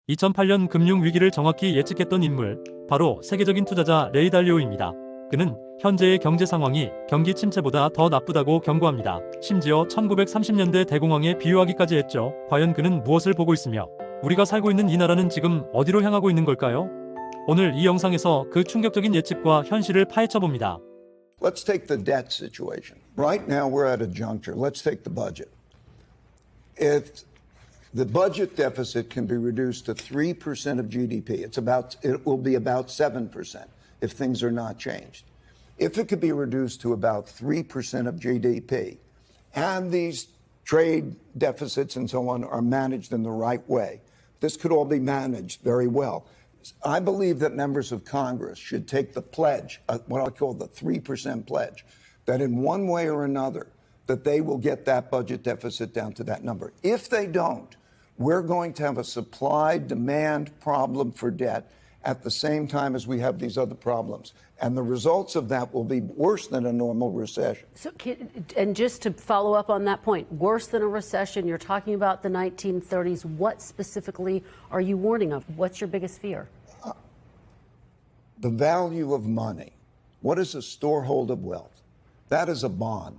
2008년 금융위기를 정확히 예측했던 인물, 바로 세계적인 투자자 레이 달리오입니다. 그는 현재의 경제 상황이 경기침체보다 더 나쁘다고 경고합니다. 심지어 1930년대 대공황에 비유하기까지 했죠. 과연 그는 무엇을 보고 있으며 우리가 살고 있는 이 나라는 지금 어디로 향하고 있는 걸까요? 오늘 이 영상에서 그 충격적인 예측과 현실을 파헤쳐봅니다. Let's take the debt situation. Right now we're at a juncture. Let's take the budget. If the budget deficit can be reduced to 3% of GDP, it will be about 7% if things are not changed. If it could be reduced to about 3% of GDP, and these trade deficits and so on are managed in the right way, this could all be managed very well. I believe that members of Congress should take the pledge, what I call the 3% pledge, that in one way or another, that they will get that budget deficit down to that number. If they don't, we're going to have a supply-demand problem for debt at the same time as we have these other problems. And the results of that will be worse than a normal recession. So, and just to follow up on that point, worse than a recession, you're talking about the 1930s. What specifically are you warning of? What's your biggest fear? The value of money. What is a storehold of wealth? That is a bond.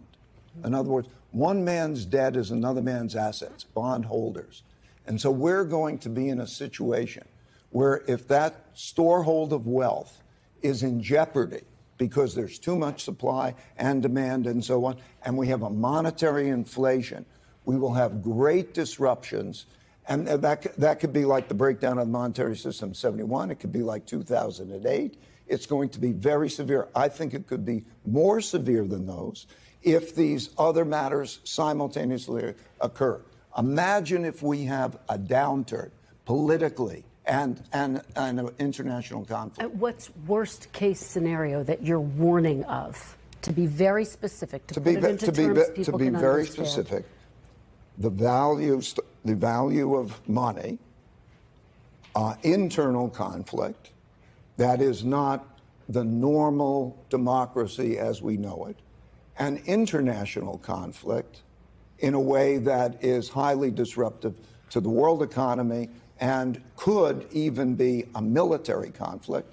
In other words, one man's debt is another man's assets, bondholders. And so we're going to be in a situation where if that storehold of wealth is in jeopardy because there's too much supply and demand and so on, and we have a monetary inflation, we will have great disruptions. And that could be like the breakdown of the monetary system in 71. It could be like 2008. It's going to be very severe. I think it could be more severe than those if these other matters simultaneously occur. Imagine if we have a downturn politically and an international conflict. What's worst case scenario that you're warning of? To be very specific, to put it into terms people can understand. Very specific, the value of money, internal conflict, that is not the normal democracy as we know it, and international conflict in a way that is highly disruptive to the world economy and could even be a military conflict,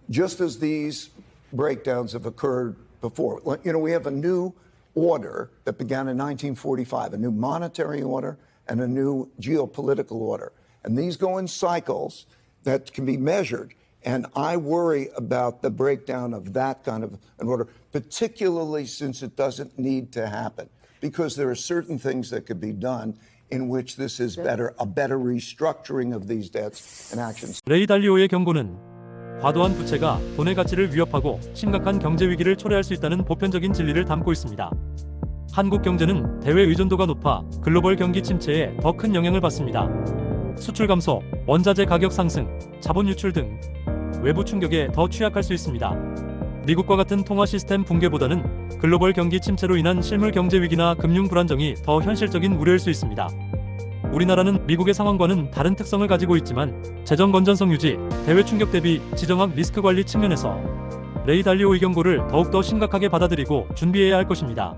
just as these breakdowns have occurred before. You know, we have a new order that began in 1945, a new monetary order and a new geopolitical order. And these go in cycles that can be measured. And I worry about the breakdown of that kind of an order, particularly since it doesn't need to happen, because there are certain things that could be done in which this is better, a better restructuring of these debts and actions. 레이 달리오의 경고는 과도한 부채가 돈의 가치를 위협하고 심각한 경제 위기를 초래할 수 있다는 보편적인 진리를 담고 있습니다. 한국 경제는 대외 의존도가 높아 글로벌 경기 침체에 더 큰 영향을 받습니다. 수출 감소, 원자재 가격 상승, 자본 유출 등 외부 충격에 더 취약할 수 있습니다. 미국과 같은 통화 시스템 붕괴보다는 글로벌 경기 침체로 인한 실물 경제 위기나 금융 불안정이 더 현실적인 우려일 수 있습니다. 우리나라는 미국의 상황과는 다른 특성을 가지고 있지만 재정 건전성 유지, 대외 충격 대비 지정학 리스크 관리 측면에서 레이 달리오의 경고를 더욱더 심각하게 받아들이고 준비해야 할 것입니다.